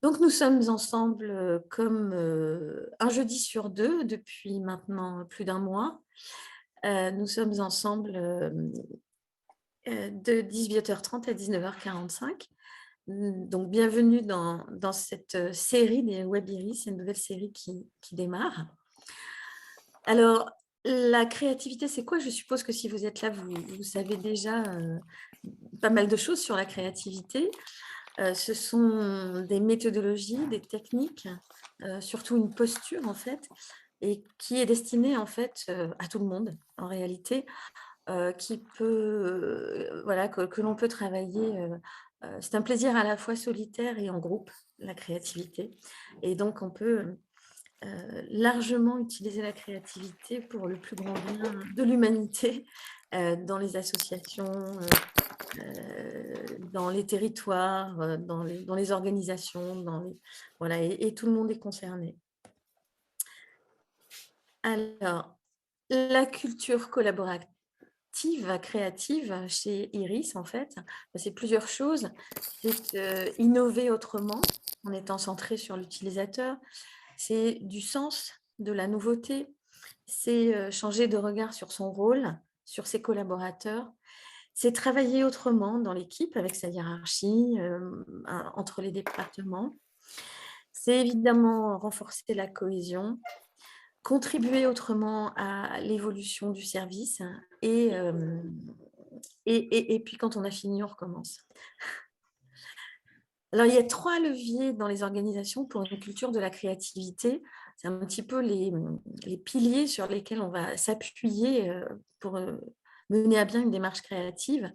Donc nous sommes ensemble, comme, un jeudi sur 2 depuis maintenant plus d'un mois. Nous sommes ensemble, de 18h30 à 19h45. Donc bienvenue dans cette, série des Webiris, c'est une nouvelle série qui démarre. Alors, la créativité, c'est quoi? Je suppose que si vous êtes là, vous savez déjà, pas mal de choses sur la créativité. Ce sont des méthodologies, des techniques, surtout une posture en fait et qui est destinée en fait, à tout le monde en réalité, qui peut, voilà que l'on peut travailler, c'est un plaisir à la fois solitaire et en groupe, la créativité et donc on peut, largement utiliser la créativité pour le plus grand bien de l'humanité, dans les associations, dans les territoires, dans les organisations, voilà et tout le monde est concerné. Alors, la culture collaborative, créative chez Iris, en fait, bah, c'est plusieurs choses. C'est, innover autrement, en étant centré sur l'utilisateur. C'est du sens, de la nouveauté. C'est, changer de regard sur son rôle, sur ses collaborateurs. C'est travailler autrement dans l'équipe avec sa hiérarchie, entre les départements. C'est évidemment renforcer la cohésion, contribuer autrement à l'évolution du service et puis quand on a fini, on recommence. Alors il y a 3 leviers dans les organisations pour une culture de la créativité. C'est un petit peu les piliers sur lesquels on va s'appuyer, pour, mener à bien une démarche créative.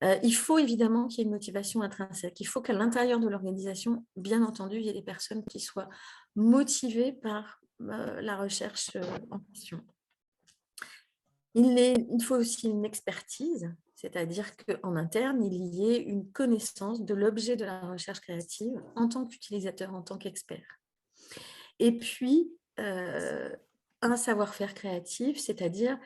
Il faut évidemment qu'il y ait une motivation intrinsèque. Il faut qu'à l'intérieur de l'organisation, bien entendu, il y ait des personnes qui soient motivées par, la recherche, en question. Il faut aussi une expertise, c'est-à-dire qu'en interne, il y ait une connaissance de l'objet de la recherche créative en tant qu'utilisateur, en tant qu'expert. Et puis, un savoir-faire créatif, c'est-à-dire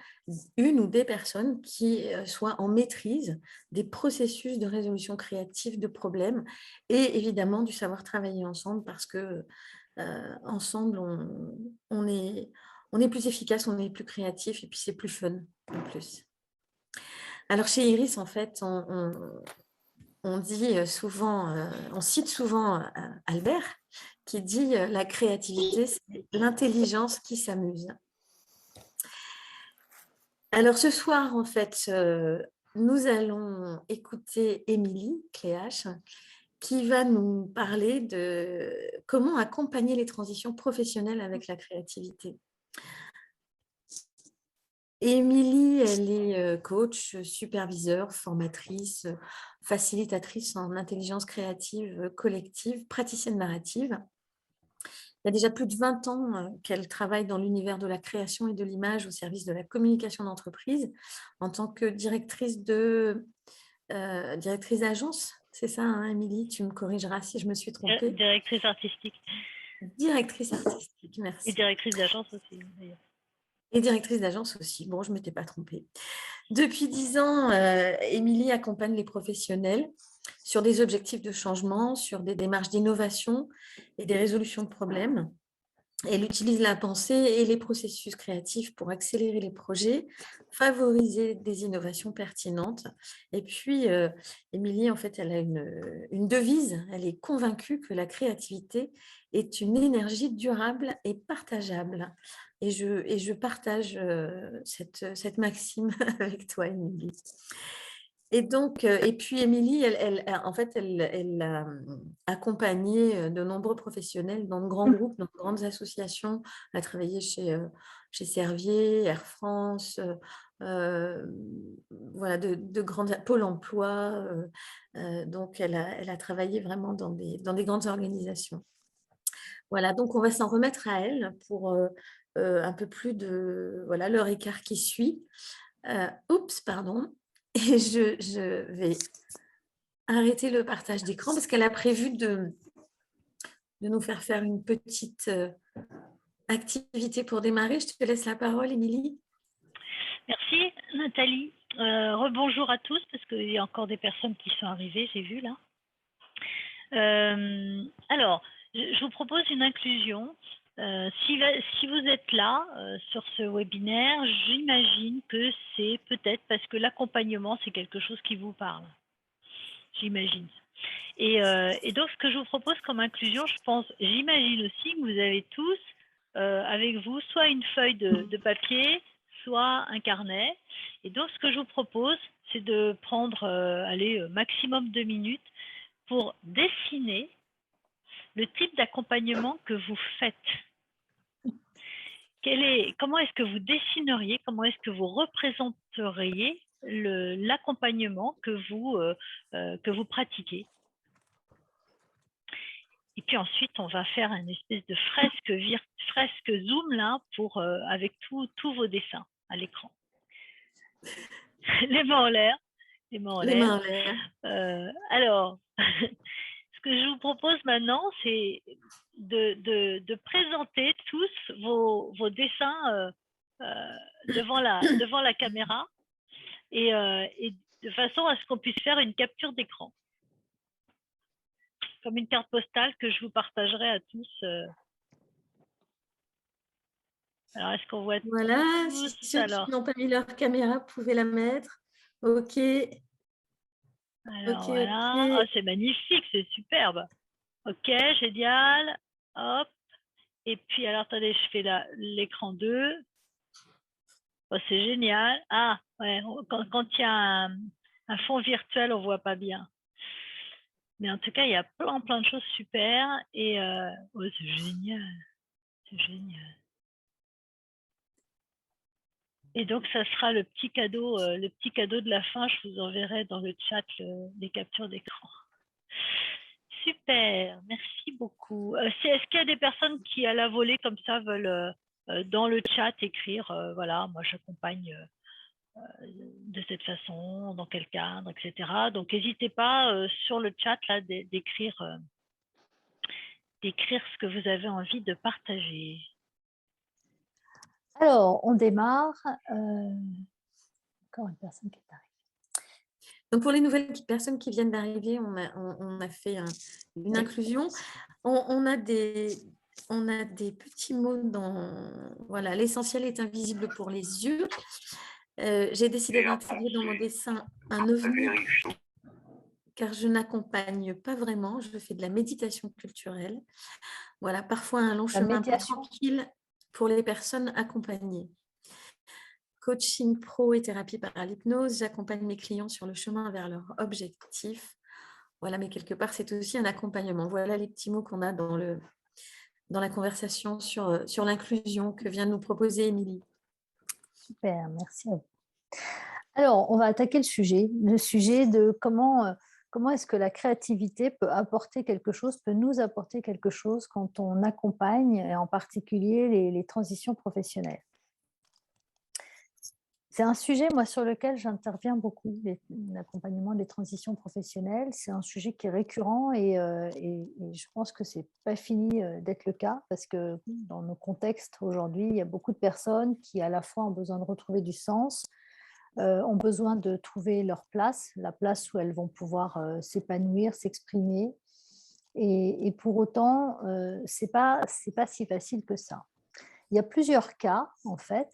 une ou des personnes qui, soient en maîtrise des processus de résolution créative de problèmes et évidemment du savoir travailler ensemble parce que, ensemble on est plus efficace, on est plus créatif et puis c'est plus fun en plus. Alors chez Iris, en fait, on dit, souvent, on cite souvent, Albert qui dit, «La créativité, c'est l'intelligence qui s'amuse». Alors ce soir, en fait, nous allons écouter Émilie Cléache qui va nous parler de comment accompagner les transitions professionnelles avec la créativité. Émilie, elle est, coach, superviseure, formatrice, facilitatrice en intelligence créative, collective, praticienne narrative. Il y a déjà plus de 20 ans, qu'elle travaille dans l'univers de la création et de l'image au service de la communication d'entreprise en tant que directrice d'agence. C'est ça, hein, Émilie? Tu me corrigeras si je me suis trompée. Directrice artistique Directrice artistique, et merci. directrice d'agence aussi, d'ailleurs. Et directrice d'agence aussi. Bon, je ne m'étais pas trompée. Depuis 10 ans, Émilie accompagne les professionnels sur des objectifs de changement, sur des démarches d'innovation et des résolutions de problèmes. Elle utilise la pensée et les processus créatifs pour accélérer les projets, favoriser des innovations pertinentes. Et puis, Émilie, en fait, elle a une devise. Elle est convaincue que la créativité est une énergie durable et partageable. Et je partage cette maxime avec toi, Émilie. Et donc, et puis Émilie, en fait, elle a accompagné, de nombreux professionnels dans de grands groupes, dans de grandes associations. Elle a travaillé chez Servier, Air France, voilà, de grandes Pôle emploi, donc elle a travaillé vraiment dans des grandes organisations. Voilà, donc on va s'en remettre à elle pour, un peu plus de voilà, l'heure et quart qui suit. Oups, pardon. Et je vais arrêter le partage d'écran parce qu'elle a prévu de nous faire une petite, activité pour démarrer. Je te laisse la parole, Émilie. Merci Nathalie. Rebonjour à tous parce qu'il y a encore des personnes qui sont arrivées, j'ai vu là. Alors, je vous propose une inclusion. Si vous êtes là sur ce webinaire, j'imagine que c'est peut-être parce que l'accompagnement, c'est quelque chose qui vous parle. J'imagine. Et donc, ce que je vous propose comme inclusion, j'imagine aussi que vous avez tous avec vous soit une feuille de papier, soit un carnet. Et donc, ce que je vous propose, c'est de prendre, maximum 2 minutes pour dessiner le type d'accompagnement que vous faites. Comment est-ce que vous dessineriez, comment est-ce que vous représenteriez l'accompagnement que vous pratiquez? Et puis ensuite, on va faire une espèce de fresque Zoom là avec tous vos dessins à l'écran. Les mains en l'air. Les mains en Les mains l'air. en l'air. Alors, ce que je vous propose maintenant, c'est de présenter tous vos dessins devant la caméra et de façon à ce qu'on puisse faire une capture d'écran. Comme une carte postale que je vous partagerai à tous. Alors, est-ce qu'on voit Voilà, tous? si ceux Alors, qui n'ont pas mis leur caméra pouvaient la mettre. Ok, alors ok, voilà. Oh, ok. c'est magnifique, c'est superbe. Ok, génial. Hop. Et puis, alors, attendez, je fais l'écran 2. Oh, c'est génial. Ah, ouais, quand il y a un fond virtuel, on ne voit pas bien. Mais en tout cas, il y a plein de choses super. Et oh, c'est génial. C'est génial. Et donc, ça sera le petit cadeau de la fin. Je vous enverrai dans le chat les captures d'écran. Super, merci beaucoup. Est-ce qu'il y a des personnes qui, à la volée, comme ça, veulent dans le chat écrire, voilà, moi j'accompagne de cette façon, dans quel cadre, etc. Donc, n'hésitez pas sur le chat là d'écrire ce que vous avez envie de partager. Alors, on démarre. Encore une personne qui est arrivée. Donc, pour les nouvelles personnes qui viennent d'arriver, on a fait une inclusion. On a des petits mots dans... Voilà, l'essentiel est invisible pour les yeux. J'ai décidé d'intégrer dans mon dessin un ovni, car je n'accompagne pas vraiment. Je fais de la méditation culturelle. Voilà, parfois un long chemin plus tranquille pour les personnes accompagnées. Coaching pro et thérapie par l'hypnose, j'accompagne mes clients sur le chemin vers leur objectif. Voilà, mais quelque part, c'est aussi un accompagnement. Voilà les petits mots qu'on a dans la conversation sur l'inclusion que vient de nous proposer Émilie. Super, merci à vous. Alors, on va attaquer le sujet de comment est-ce que la créativité peut apporter quelque chose, peut nous apporter quelque chose quand on accompagne, et en particulier les transitions professionnelles. C'est un sujet, moi, sur lequel j'interviens beaucoup, l'accompagnement des transitions professionnelles. C'est un sujet qui est récurrent et je pense que ce n'est pas fini d'être le cas parce que dans nos contextes aujourd'hui, il y a beaucoup de personnes qui, à la fois, ont besoin de retrouver du sens, ont besoin de trouver leur place, la place où elles vont pouvoir s'épanouir, s'exprimer. Et pour autant, ce n'est pas si facile que ça. Il y a plusieurs cas, en fait,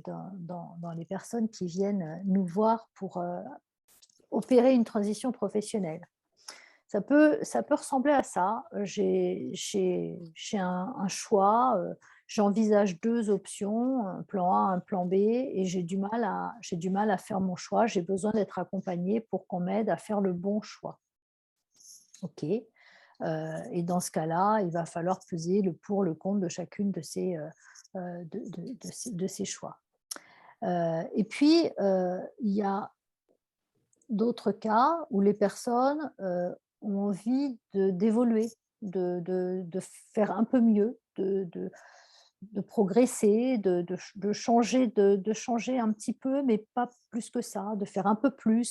dans les personnes qui viennent nous voir pour opérer une transition professionnelle. Ça peut ressembler à ça. J'ai un choix, j'envisage 2 options, un plan A, un plan B, et j'ai du mal à faire mon choix. J'ai besoin d'être accompagnée pour qu'on m'aide à faire le bon choix. OK. Et dans ce cas-là, il va falloir peser le pour, le contre de chacune de ces choix. Et puis, il y a d'autres cas où les personnes ont envie d'évoluer, de faire un peu mieux, de progresser, de changer un petit peu, mais pas plus que ça, de faire un peu plus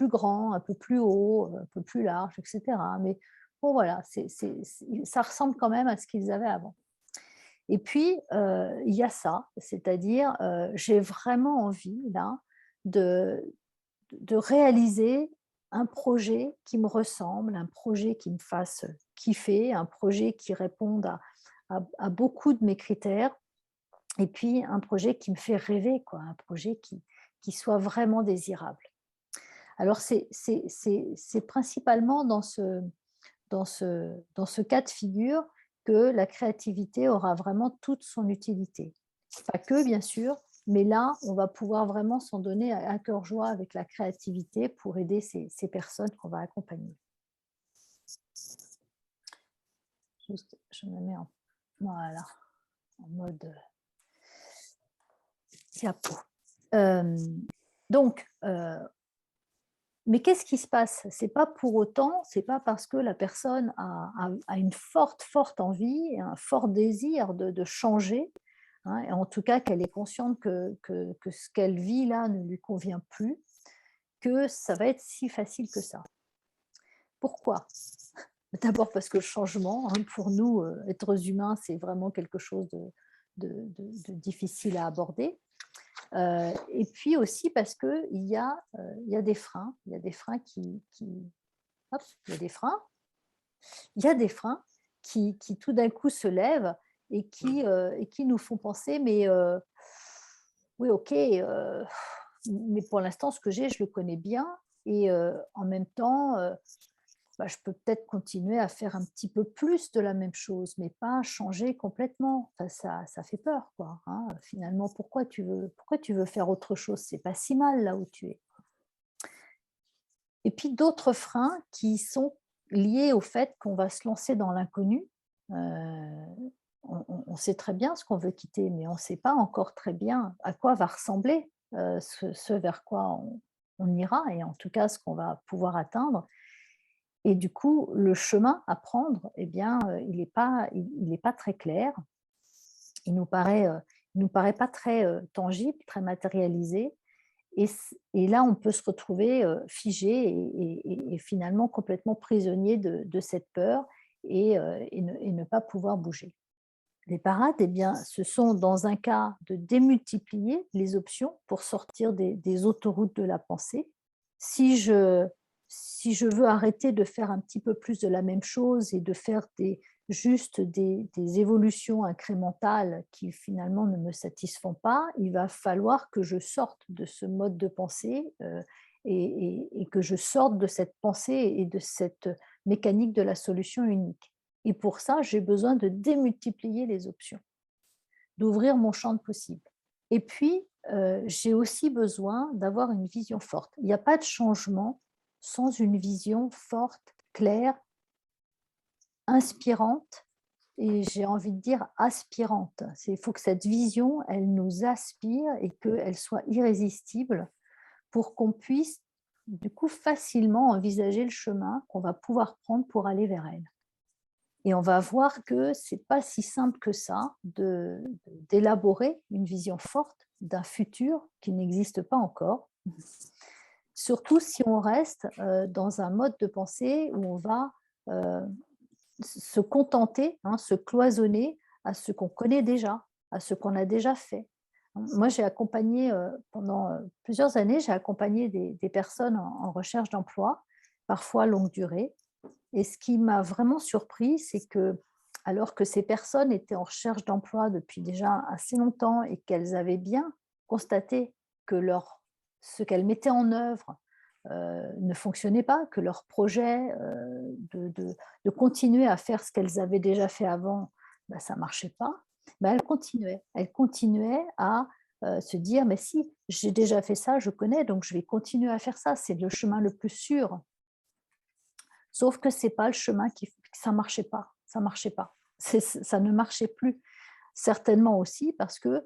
grand, un peu plus haut, un peu plus large, etc. Mais bon, voilà, ça ressemble quand même à ce qu'ils avaient avant. Et puis, il y a ça, c'est-à-dire, j'ai vraiment envie, là, de réaliser un projet qui me ressemble, un projet qui me fasse kiffer, un projet qui réponde à beaucoup de mes critères, et puis un projet qui me fait rêver, quoi, un projet qui soit vraiment désirable. Alors c'est principalement dans ce cas de figure que la créativité aura vraiment toute son utilité. Pas que, bien sûr, mais là, on va pouvoir vraiment s'en donner à cœur joie avec la créativité pour aider ces personnes qu'on va accompagner. Juste, je me mets voilà, en mode diapo. Donc, mais qu'est-ce qui se passe? C'est pas pour autant, c'est pas parce que la personne a une forte envie, un fort désir de changer, hein, et en tout cas qu'elle est consciente que ce qu'elle vit là ne lui convient plus, que ça va être si facile que ça. Pourquoi? D'abord parce que le changement, hein, pour nous, êtres humains, c'est vraiment quelque chose de difficile à aborder. Et puis aussi parce qu'il y a des freins, il y a des freins hop, il y a des freins, il y a des freins qui tout d'un coup se lèvent et qui nous font penser, mais oui, ok, mais pour l'instant, ce que j'ai, je le connais bien, et en même temps, bah, je peux peut-être continuer à faire un petit peu plus de la même chose, mais pas changer complètement. Enfin, ça fait peur, quoi, hein. Finalement, pourquoi tu veux faire autre chose? C'est pas si mal là où tu es. Et puis d'autres freins qui sont liés au fait qu'on va se lancer dans l'inconnu. On sait très bien ce qu'on veut quitter, mais on ne sait pas encore très bien à quoi va ressembler ce vers quoi on ira, et en tout cas ce qu'on va pouvoir atteindre. Et du coup, le chemin à prendre, eh bien, il est pas très clair. Il nous paraît pas très tangible, très matérialisé. Et là, on peut se retrouver figé et finalement complètement prisonnier de cette peur, et ne pas pouvoir bouger. Les parades, eh bien, ce sont dans un cas de démultiplier les options pour sortir des autoroutes de la pensée. Si je, si je veux arrêter de faire un petit peu plus de la même chose et de faire juste des évolutions incrémentales qui finalement ne me satisfont pas, il va falloir que je sorte de ce mode de pensée, et que je sorte de cette pensée et de cette mécanique de la solution unique. Et pour ça, j'ai besoin de démultiplier les options, d'ouvrir mon champ de possibles. Et puis, j'ai aussi besoin d'avoir une vision forte. Il n'y a pas de changement sans une vision forte, claire, inspirante, et j'ai envie de dire aspirante. Il faut que cette vision, elle nous aspire et qu'elle soit irrésistible pour qu'on puisse du coup facilement envisager le chemin qu'on va pouvoir prendre pour aller vers elle. Et on va voir que ce n'est pas si simple que ça d'élaborer une vision forte d'un futur qui n'existe pas encore. Surtout si on reste dans un mode de pensée où on va se contenter, hein, se cloisonner à ce qu'on connaît déjà, à ce qu'on a déjà fait. Moi, j'ai accompagné pendant plusieurs années, j'ai accompagné des personnes en recherche d'emploi, parfois longue durée. Et ce qui m'a vraiment surpris, c'est que, alors que ces personnes étaient en recherche d'emploi depuis déjà assez longtemps et qu'elles avaient bien constaté que ce qu'elles mettaient en œuvre ne fonctionnait pas, que leur projet de continuer à faire ce qu'elles avaient déjà fait avant, ben, ça ne marchait pas, ben, elles continuaient. Elles continuaient à se dire, mais si, j'ai déjà fait ça, je connais, donc je vais continuer à faire ça, c'est le chemin le plus sûr. Sauf que c'est pas le chemin ça marchait pas, ça marchait pas. Ça ne marchait plus. Certainement aussi parce que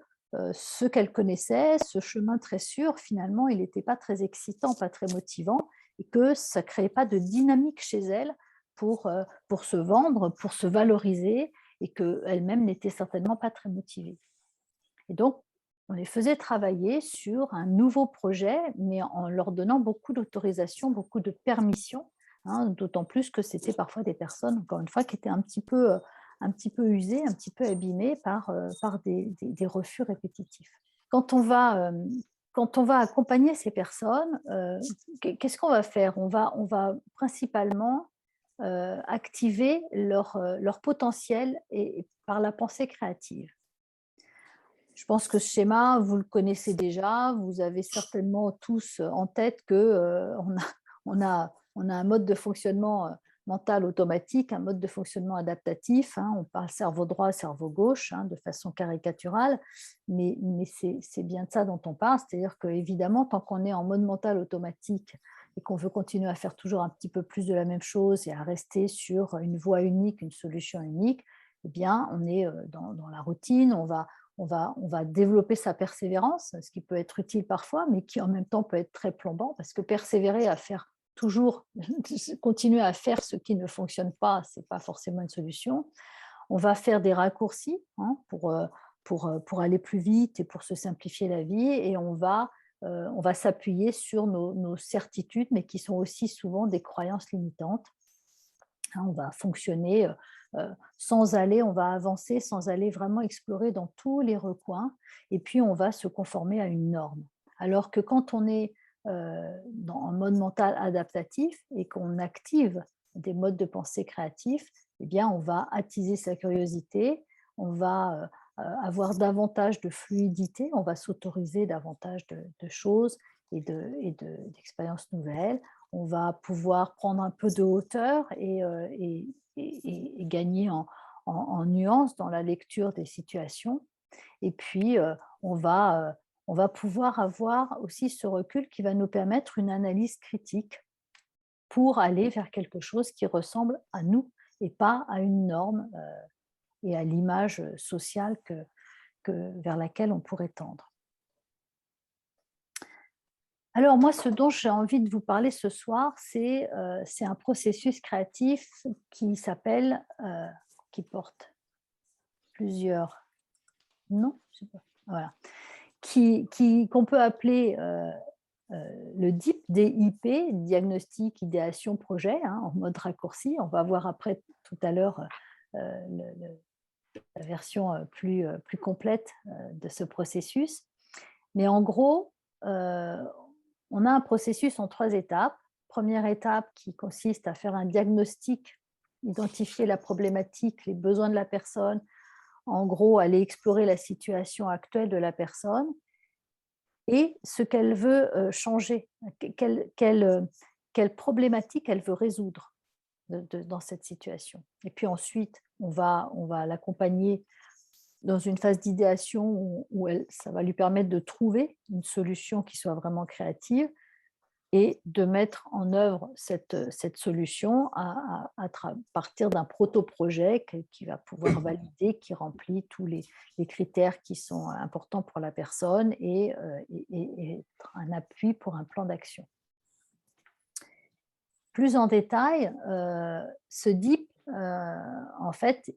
ce qu'elle connaissait, ce chemin très sûr, finalement, il n'était pas très excitant, pas très motivant, et que ça ne créait pas de dynamique chez elle pour se vendre, pour se valoriser, et qu'elle-même n'était certainement pas très motivée. Et donc, on les faisait travailler sur un nouveau projet, mais en leur donnant beaucoup d'autorisations, beaucoup de permissions, hein, d'autant plus que c'était parfois des personnes, encore une fois, qui étaient un petit peu usées, un petit peu abîmées par des refus répétitifs. Quand on va quand on va accompagner ces personnes, qu'est-ce qu'on va faire? On va principalement activer leur potentiel et par la pensée créative. Je pense que ce schéma, vous le connaissez déjà. Vous avez certainement tous en tête que on a un mode de fonctionnement mental automatique, un mode de fonctionnement adaptatif. On parle cerveau droit, cerveau gauche, de façon caricaturale, mais c'est bien de ça dont on parle. C'est-à-dire qu'évidemment, tant qu'on est en mode mental automatique et qu'on veut continuer à faire toujours un petit peu plus de la même chose et à rester sur une voie unique, une solution unique, eh bien, on est dans la routine, on va développer sa persévérance, ce qui peut être utile parfois, mais qui en même temps peut être très plombant, parce que persévérer à faire toujours, continuer à faire ce qui ne fonctionne pas, ce n'est pas forcément une solution. On va faire des raccourcis pour aller plus vite et pour se simplifier la vie, et on va s'appuyer sur nos certitudes, mais qui sont aussi souvent des croyances limitantes. On va fonctionner on va avancer sans aller vraiment explorer dans tous les recoins, et puis on va se conformer à une norme. Alors que quand on est en mode mental adaptatif et qu'on active des modes de pensée créatifs, eh bien on va attiser sa curiosité, on va avoir davantage de fluidité, on va s'autoriser davantage de choses et d'expériences nouvelles. On va pouvoir prendre un peu de hauteur et gagner en nuances dans la lecture des situations. Et puis, on va pouvoir avoir aussi ce recul qui va nous permettre une analyse critique pour aller vers quelque chose qui ressemble à nous et pas à une norme et à l'image sociale vers laquelle on pourrait tendre. Alors moi, ce dont j'ai envie de vous parler ce soir, c'est un processus créatif qui s'appelle, qui porte plusieurs noms, je sais pas, voilà, qu'on peut appeler le DIP, DIP, diagnostic, idéation, projet, en mode raccourci. On va voir après tout à l'heure la version plus complète de ce processus. Mais en gros, on a un processus en 3 étapes. Première étape qui consiste à faire un diagnostic, identifier la problématique, les besoins de la personne, en gros aller explorer la situation actuelle de la personne et ce qu'elle veut changer, quelle problématique elle veut résoudre dans cette situation. Et puis ensuite, on va l'accompagner dans une phase d'idéation où ça va lui permettre de trouver une solution qui soit vraiment créative et de mettre en œuvre cette solution à partir d'un proto-projet qui va pouvoir valider, qui remplit tous les critères qui sont importants pour la personne et un appui pour un plan d'action. Plus en détail, ce DIP, en fait,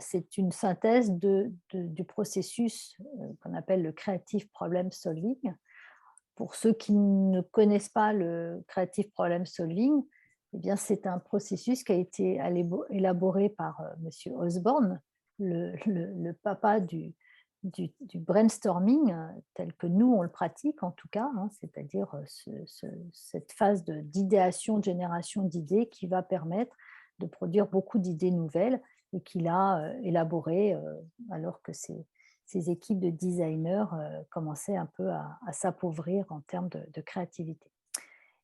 c'est une synthèse du processus qu'on appelle le Creative Problem Solving. Pour ceux qui ne connaissent pas le Creative Problem Solving, eh bien, c'est un processus qui a été élaboré par M. Osborne, le papa du brainstorming, tel que nous, on le pratique en tout cas, c'est-à-dire cette phase d'idéation, de génération d'idées qui va permettre de produire beaucoup d'idées nouvelles et qu'il a élaboré alors que ces équipes de designers commençaient un peu à s'appauvrir en termes de créativité.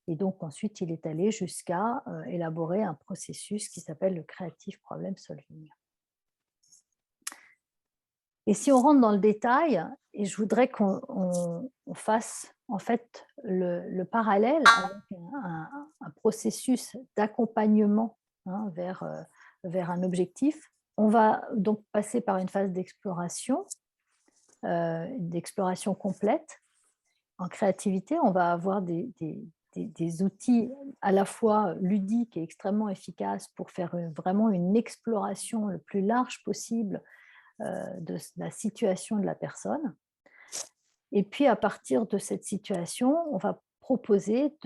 Et donc ensuite, il est allé jusqu'à élaborer un processus qui s'appelle le Creative Problem Solving. Et si on rentre dans le détail, et je voudrais qu'on fasse en fait le parallèle avec un processus d'accompagnement vers un objectif, on va donc passer par une phase d'exploration complète. En créativité, on va avoir des outils à la fois ludiques et extrêmement efficaces pour faire vraiment une exploration le plus large possible de la situation de la personne. Et puis, à partir de cette situation, on va proposer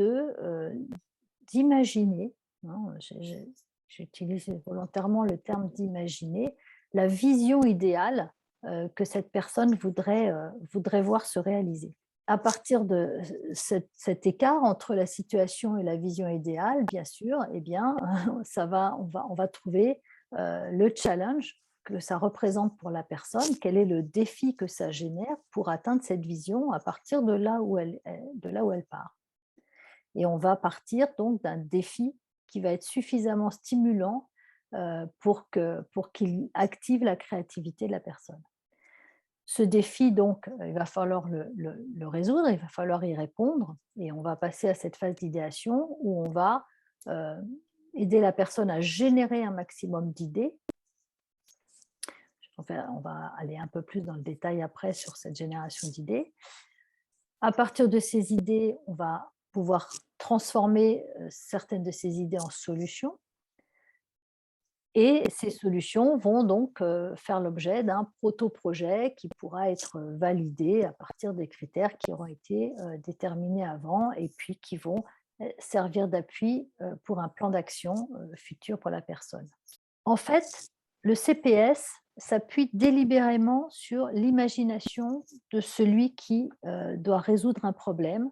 d'imaginer, j'utilise volontairement le terme d'imaginer, la vision idéale que cette personne voudrait voir se réaliser. à partir de cet écart entre la situation et la vision idéale, bien sûr, eh bien, on va trouver le challenge que ça représente pour la personne, quel est le défi que ça génère pour atteindre cette vision à partir de là où elle part. Et on va partir donc d'un défi qui va être suffisamment stimulant pour qu'il active la créativité de la personne. Ce défi, donc, il va falloir le résoudre, il va falloir y répondre et on va passer à cette phase d'idéation où on va euh, aider la personne à générer un maximum d'idées. On va aller un peu plus dans le détail après sur cette génération d'idées. À partir de ces idées, on va pouvoir transformer certaines de ces idées en solutions. Et ces solutions vont donc faire l'objet d'un proto-projet qui pourra être validé à partir des critères qui auront été déterminés avant et puis qui vont servir d'appui pour un plan d'action futur pour la personne. En fait, le CPS s'appuie délibérément sur l'imagination de celui qui doit résoudre un problème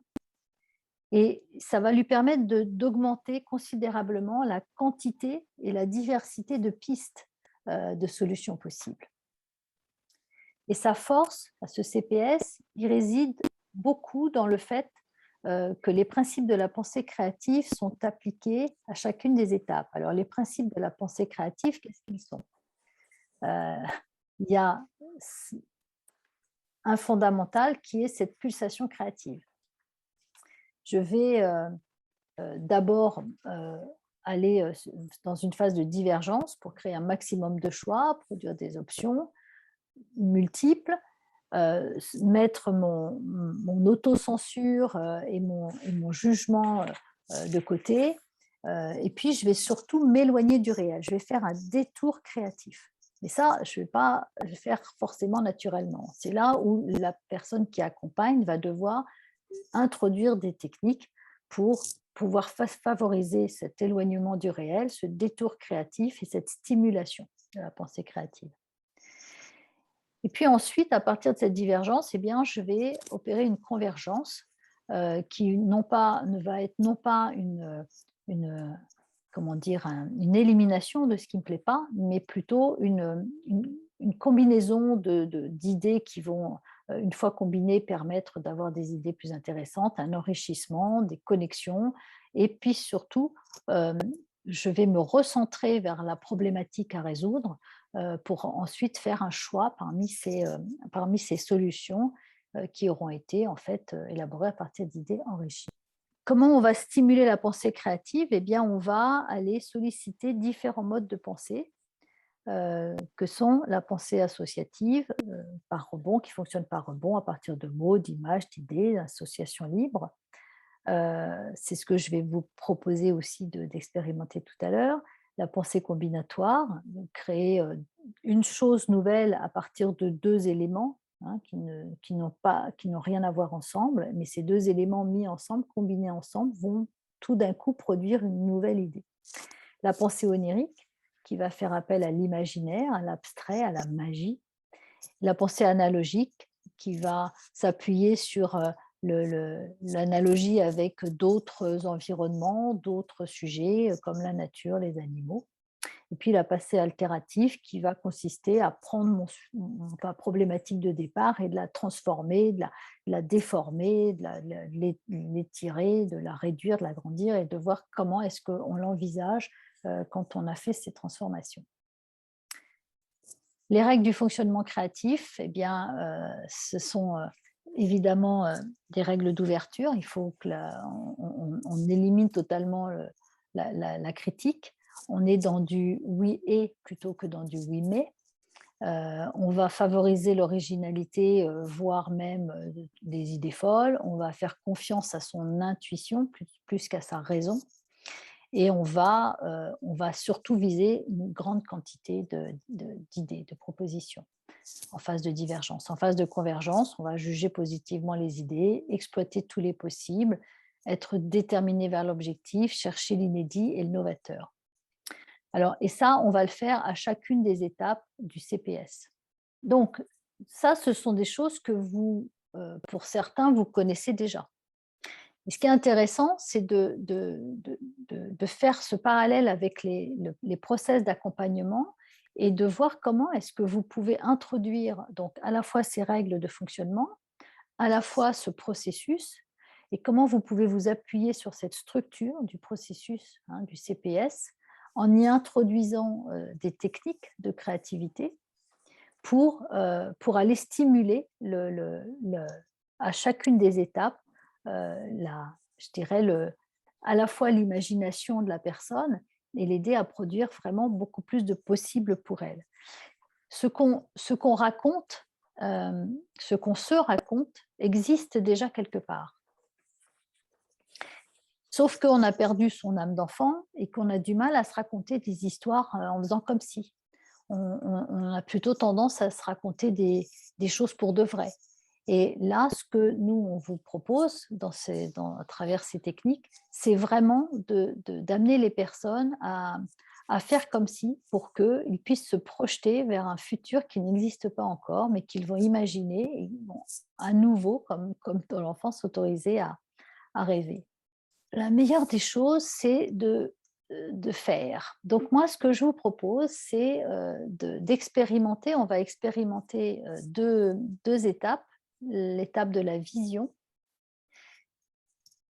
et ça va lui permettre d'augmenter considérablement la quantité et la diversité de pistes de solutions possibles. Et sa force à ce CPS, il réside beaucoup dans le fait que les principes de la pensée créative sont appliqués à chacune des étapes. Alors, les principes de la pensée créative, qu'est-ce qu'ils sont? Il y a un fondamental qui est cette pulsation créative. Je vais d'abord aller dans une phase de divergence pour créer un maximum de choix, produire des options multiples, mettre mon autocensure et mon jugement de côté. Et puis, je vais surtout m'éloigner du réel. Je vais faire un détour créatif. Mais ça, je ne vais pas le faire forcément naturellement. C'est là où la personne qui accompagne va devoir introduire des techniques pour pouvoir favoriser cet éloignement du réel, ce détour créatif et cette stimulation de la pensée créative. Et puis ensuite, à partir de cette divergence, eh bien, je vais opérer une convergence qui ne va être non pas une élimination de ce qui ne me plaît pas, mais plutôt une combinaison d'idées qui vont, une fois combinées, permettre d'avoir des idées plus intéressantes, un enrichissement, des connexions, et puis surtout, je vais me recentrer vers la problématique à résoudre pour ensuite faire un choix parmi ces solutions qui auront été en fait élaborées à partir d'idées enrichies. Comment on va stimuler la pensée créative? Eh bien, on va aller solliciter différents modes de pensée que sont la pensée associative par rebond, qui fonctionne par rebond à partir de mots, d'images, d'idées, d'associations libres. C'est ce que je vais vous proposer aussi d'expérimenter tout à l'heure. La pensée combinatoire, créer une chose nouvelle à partir de deux éléments qui n'ont rien à voir ensemble, mais ces deux éléments mis ensemble, combinés ensemble, vont tout d'un coup produire une nouvelle idée. La pensée onirique, qui va faire appel à l'imaginaire, à l'abstrait, à la magie. La pensée analogique, qui va s'appuyer sur l'analogie avec d'autres environnements, d'autres sujets comme la nature, les animaux. Et puis la pensée altérative qui va consister à prendre ma problématique de départ et de la transformer, de la déformer, de l'étirer, de la réduire, de l'agrandir et de voir comment est-ce qu'on l'envisage quand on a fait ces transformations. Les règles du fonctionnement créatif, eh bien, ce sont évidemment des règles d'ouverture. Il faut qu'on élimine totalement la critique. On est dans du oui et plutôt que dans du oui mais. On va favoriser l'originalité, voire même des idées folles. On va faire confiance à son intuition plus qu'à sa raison. Et on va surtout viser une grande quantité d'idées, de propositions en phase de divergence. En phase de convergence, on va juger positivement les idées, exploiter tous les possibles, être déterminé vers l'objectif, chercher l'inédit et le novateur. Alors, et ça, on va le faire à chacune des étapes du CPS. Donc, ça, ce sont des choses que vous pour certains, vous connaissez déjà. Et ce qui est intéressant, c'est de faire ce parallèle avec les process d'accompagnement et de voir comment est-ce que vous pouvez introduire donc à la fois ces règles de fonctionnement, à la fois ce processus, et comment vous pouvez vous appuyer sur cette structure du processus, hein, du CPS, en y introduisant des techniques de créativité pour aller stimuler à chacune des étapes, je dirais, à la fois l'imagination de la personne et l'aider à produire vraiment beaucoup plus de possibles pour elle. Ce qu'on raconte, ce qu'on se raconte, existe déjà quelque part. Sauf qu'on a perdu son âme d'enfant et qu'on a du mal à se raconter des histoires en faisant comme si. On a plutôt tendance à se raconter des choses pour de vrai. Et là, ce que nous, on vous propose à travers ces techniques, c'est vraiment d'amener les personnes à faire comme si, pour qu'ils puissent se projeter vers un futur qui n'existe pas encore, mais qu'ils vont imaginer, et vont à nouveau, comme dans l'enfance, s'autoriser à rêver. La meilleure des choses, c'est de faire. Donc moi, ce que je vous propose, c'est d'expérimenter. On va expérimenter deux étapes. L'étape de la vision.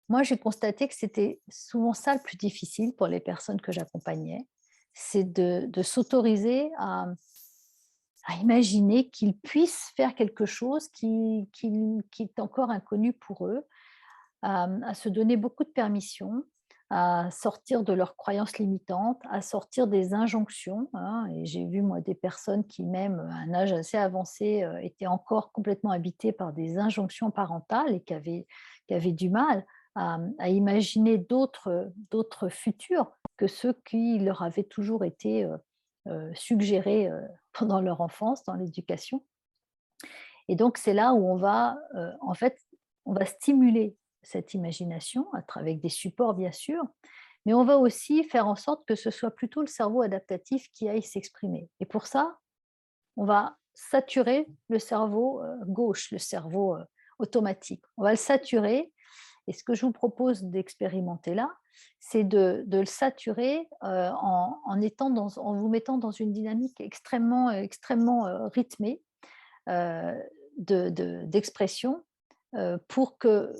Moi, j'ai constaté que c'était souvent ça le plus difficile pour les personnes que j'accompagnais, c'est de s'autoriser à imaginer qu'ils puissent faire quelque chose qui est encore inconnu pour eux, à se donner beaucoup de permission, à sortir de leurs croyances limitantes, à sortir des injonctions, hein. Et j'ai vu, moi, des personnes qui, même à un âge assez avancé, étaient encore complètement habitées par des injonctions parentales et qui avaient du mal à imaginer d'autres futurs que ceux qui leur avaient toujours été suggérés pendant leur enfance, dans l'éducation. Et donc, c'est là où en fait, on va stimuler cette imagination avec des supports, bien sûr, mais on va aussi faire en sorte que ce soit plutôt le cerveau adaptatif qui aille s'exprimer. Et pour ça, on va saturer le cerveau gauche, le cerveau automatique. On va le saturer. Et ce que je vous propose d'expérimenter là, c'est de le saturer en vous mettant dans une dynamique extrêmement rythmée d'expression, pour que,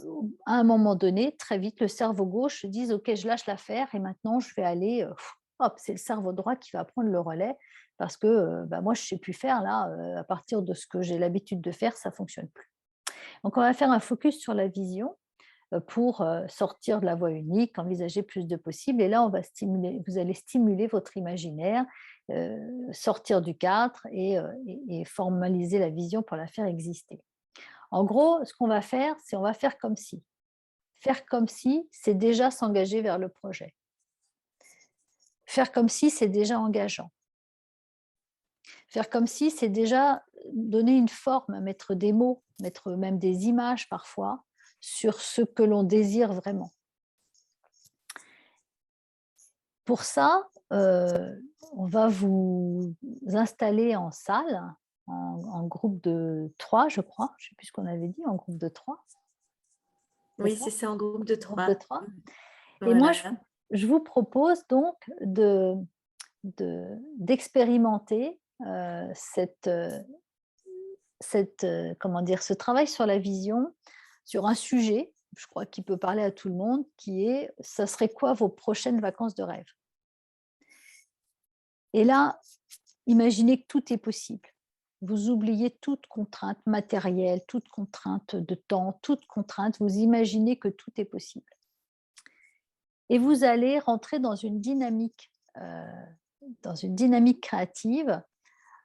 à un moment donné, très vite, le cerveau gauche se dise: ok, je lâche l'affaire et maintenant je vais aller, hop, c'est le cerveau droit qui va prendre le relais, parce que moi je ne sais plus faire là, à partir de ce que j'ai l'habitude de faire, ça ne fonctionne plus. Donc on va faire un focus sur la vision pour sortir de la voie unique, envisager plus de possibles. Et là, vous allez stimuler votre imaginaire, sortir du cadre et formaliser la vision pour la faire exister. En gros, ce qu'on va faire, c'est on va faire comme si. Faire comme si, c'est déjà s'engager vers le projet. Faire comme si, c'est déjà engageant. Faire comme si, c'est déjà donner une forme, mettre des mots, mettre même des images parfois sur ce que l'on désire vraiment. Pour ça, on va vous installer en salle, en groupe de 3, je crois. Je ne sais plus ce qu'on avait dit, en groupe de 3. Oui, c'est ça, en groupe de 3. Et moi, je vous propose donc d'expérimenter ce travail sur la vision, sur un sujet, je crois qu'il peut parler à tout le monde, qui est: ça serait quoi vos prochaines vacances de rêve? Et là, imaginez que tout est possible. Vous oubliez toute contrainte matérielle, toute contrainte de temps, toute contrainte. Vous imaginez que tout est possible. Et vous allez rentrer dans une dynamique créative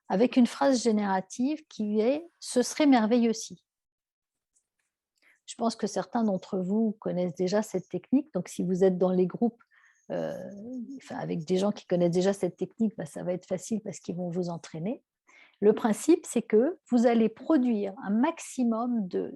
avec une phrase générative qui est: ce serait merveilleux si. Je pense que certains d'entre vous connaissent déjà cette technique. Donc, si vous êtes dans les groupes avec des gens qui connaissent déjà cette technique, ça va être facile parce qu'ils vont vous entraîner. Le principe, c'est que vous allez produire un maximum de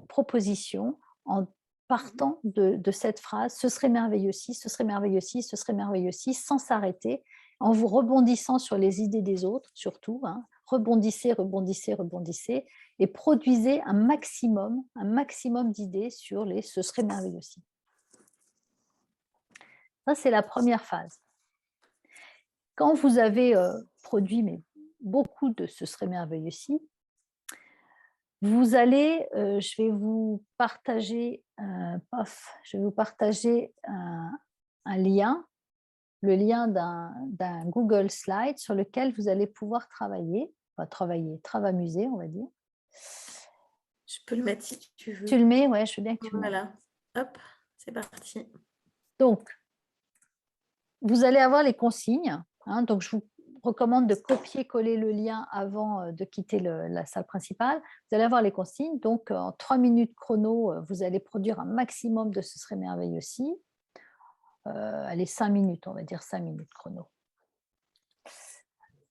propositions en partant de cette phrase: ce serait merveilleux si, ce serait merveilleux si, ce serait merveilleux si, sans s'arrêter, en vous rebondissant sur les idées des autres, surtout, hein, rebondissez, rebondissez, rebondissez et produisez un maximum d'idées sur les ce serait merveilleux aussi. Ça, c'est la première phase. Quand vous avez produit beaucoup de ce serait merveilleux aussi, vous allez, je vais vous partager, je vais vous partager un lien, le lien d'un Google Slide sur lequel vous allez pouvoir travailler, enfin travailler, on va dire. Je peux le mettre si tu veux. Tu le mets? Ouais, je veux bien que tu le mettes. Voilà. Hop, c'est parti. Donc, vous allez avoir les consignes, hein, donc je vous recommande de copier-coller le lien avant de quitter la salle principale. Vous allez avoir les consignes, donc en 3 minutes chrono, vous allez produire un maximum de ce serait merveilleux aussi. Allez, 5 minutes, on va dire 5 minutes chrono.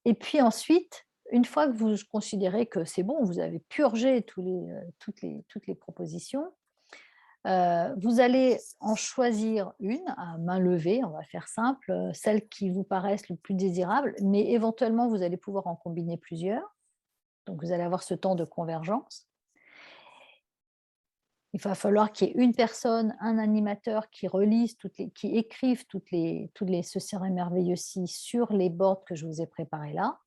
Et puis ensuite, une fois que vous considérez que c'est bon, vous avez purgé toutes les propositions, vous allez en choisir une à main levée, on va faire simple, celle qui vous paraissent le plus désirable, mais éventuellement, vous allez pouvoir en combiner plusieurs. Donc, vous allez avoir ce temps de convergence. Il va falloir qu'il y ait une personne, un animateur qui relise, qui écrivent toutes les ce serait merveilleux si sur les boards que je vous ai préparés là.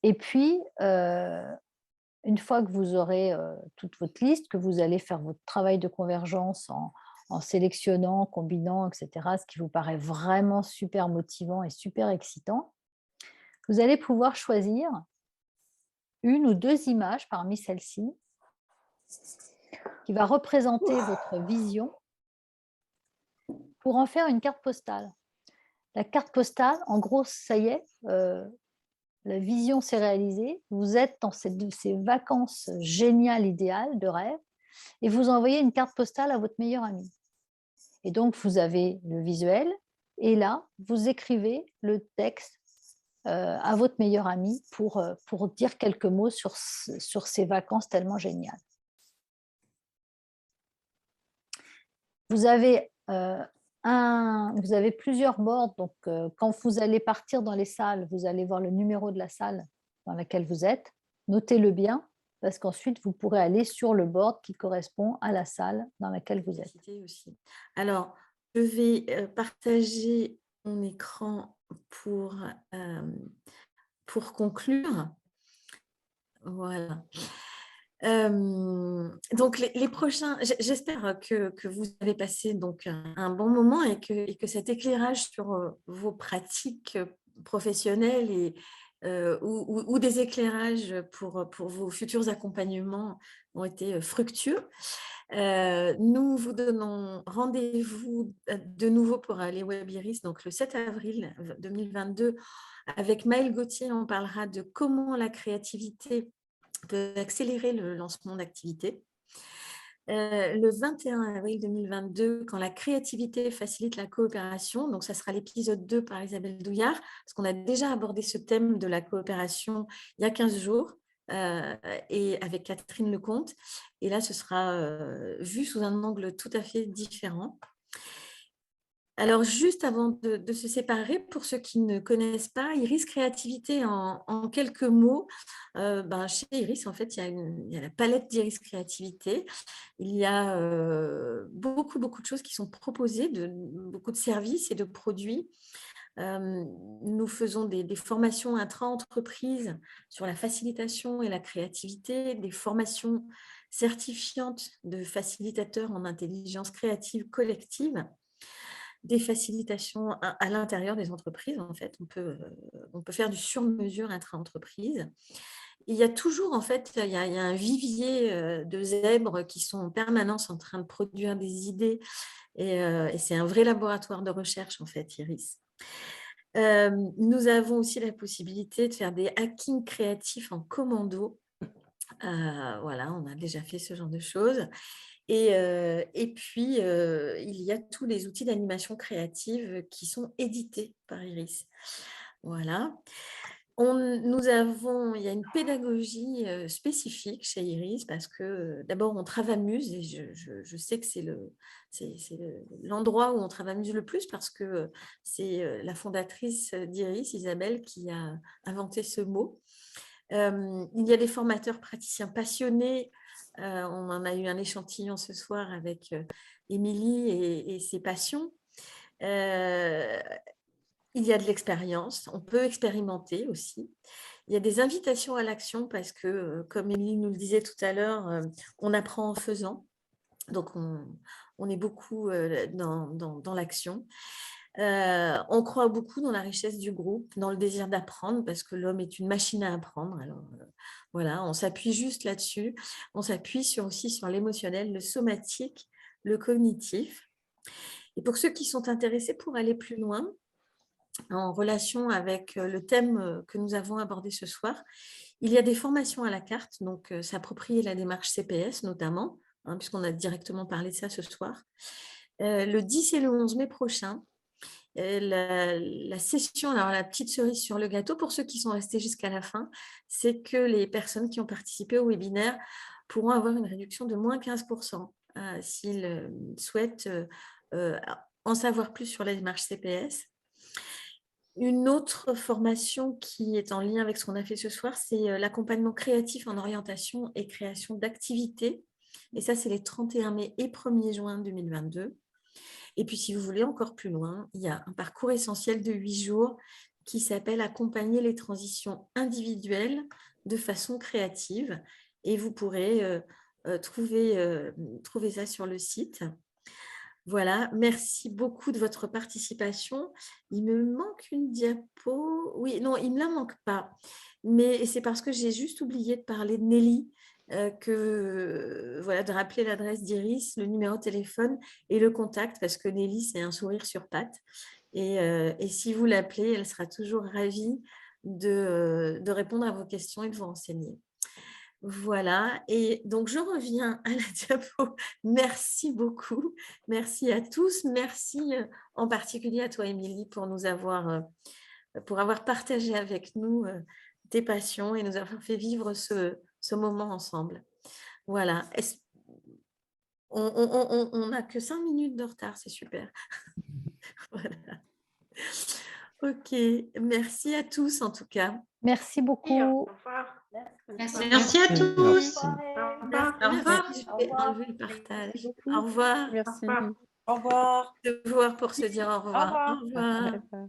Et puis, une fois que vous aurez toute votre liste, que vous allez faire votre travail de convergence en sélectionnant, combinant, etc., ce qui vous paraît vraiment super motivant et super excitant, vous allez pouvoir choisir une ou deux images parmi celles-ci qui va représenter votre vision pour en faire une carte postale. La carte postale, en gros, ça y est, la vision s'est réalisée, vous êtes dans ces vacances géniales, idéales, de rêve, et vous envoyez une carte postale à votre meilleur ami. Et donc, vous avez le visuel, et là, vous écrivez le texte à votre meilleur ami pour dire quelques mots sur ces vacances tellement géniales. Vous avez, vous avez plusieurs boards, donc quand vous allez partir dans les salles, vous allez voir le numéro de la salle dans laquelle vous êtes. Notez-le bien, parce qu'ensuite, vous pourrez aller sur le board qui correspond à la salle dans laquelle vous êtes. Aussi. Alors, je vais partager mon écran pour conclure. Voilà. Donc, les prochains, j'espère que vous avez passé donc un bon moment et que cet éclairage sur vos pratiques professionnelles ou des éclairages pour vos futurs accompagnements ont été fructueux. Nous vous donnons rendez-vous de nouveau pour les Webiris, donc le 7 avril 2022. Avec Maëlle Gauthier, on parlera de comment la créativité peut accélérer le lancement d'activités. Le 21 avril 2022, quand la créativité facilite la coopération, donc ça sera l'épisode 2 par Isabelle Douillard, parce qu'on a déjà abordé ce thème de la coopération il y a 15 jours, et avec Catherine Lecomte. Et là, ce sera vu sous un angle tout à fait différent. Alors, juste avant de se séparer, pour ceux qui ne connaissent pas, Iris Créativité, en quelques mots, chez Iris, en fait, il y a la palette d'Iris Créativité. Il y a beaucoup de choses qui sont proposées, beaucoup de services et de produits. Nous faisons des formations intra-entreprises sur la facilitation et la créativité, des formations certifiantes de facilitateurs en intelligence créative collective, des facilitations à l'intérieur des entreprises. En fait, on peut faire du sur-mesure intra-entreprise. Il y a toujours, en fait, il y a un vivier de zèbres qui sont en permanence en train de produire des idées, et c'est un vrai laboratoire de recherche, en fait, Iris. Nous avons aussi la possibilité de faire des hackings créatifs en commando. Voilà, on a déjà fait ce genre de choses. Et puis, il y a tous les outils d'animation créative qui sont édités par Iris. Voilà. Il y a une pédagogie spécifique chez Iris parce que d'abord on travamuse et je sais que c'est l'endroit où on travamuse le plus parce que c'est la fondatrice d'Iris, Isabelle, qui a inventé ce mot. Il y a des formateurs praticiens passionnés. On en a eu un échantillon ce soir avec Émilie et ses passions. Il y a de l'expérience, on peut expérimenter aussi. Il y a des invitations à l'action parce que, comme Émilie nous le disait tout à l'heure, on apprend en faisant. Donc, on est beaucoup dans l'action. On croit beaucoup dans la richesse du groupe, dans le désir d'apprendre, parce que l'homme est une machine à apprendre. Alors, voilà, on s'appuie juste là-dessus. On s'appuie aussi sur l'émotionnel, le somatique, le cognitif. Et pour ceux qui sont intéressés pour aller plus loin, en relation avec le thème que nous avons abordé ce soir, il y a des formations à la carte, donc s'approprier la démarche CPS notamment, puisqu'on a directement parlé de ça ce soir. Le 10 et le 11 mai prochain, la session, alors la petite cerise sur le gâteau, pour ceux qui sont restés jusqu'à la fin, c'est que les personnes qui ont participé au webinaire pourront avoir une réduction de moins 15% s'ils souhaitent en savoir plus sur la démarche CPS. Une autre formation qui est en lien avec ce qu'on a fait ce soir, c'est l'accompagnement créatif en orientation et création d'activités. Et ça, c'est les 31 mai et 1er juin 2022. Et puis, si vous voulez encore plus loin, il y a un parcours essentiel de 8 jours qui s'appelle « Accompagner les transitions individuelles de façon créative ». Et vous pourrez trouver ça sur le site. Voilà, merci beaucoup de votre participation. Il me manque une diapo. Oui, non, il ne me la manque pas. Mais c'est parce que j'ai juste oublié de parler de Nelly, de rappeler l'adresse d'Iris, le numéro de téléphone et le contact, parce que Nelly, c'est un sourire sur pattes. Et si vous l'appelez, elle sera toujours ravie de répondre à vos questions et de vous renseigner. Voilà, et donc je reviens à la diapo. Merci beaucoup, merci à tous, merci en particulier à toi Émilie pour avoir partagé avec nous tes passions et nous avoir fait vivre ce moment ensemble. Voilà, on n'a que 5 minutes de retard, c'est super. Voilà. Ok, merci à tous en tout cas. Merci beaucoup. Au revoir. Merci à tous. Merci. Je vais enlever le partage. Au revoir. Merci. Au revoir. De voir pour se dire au revoir. Au revoir. Au revoir.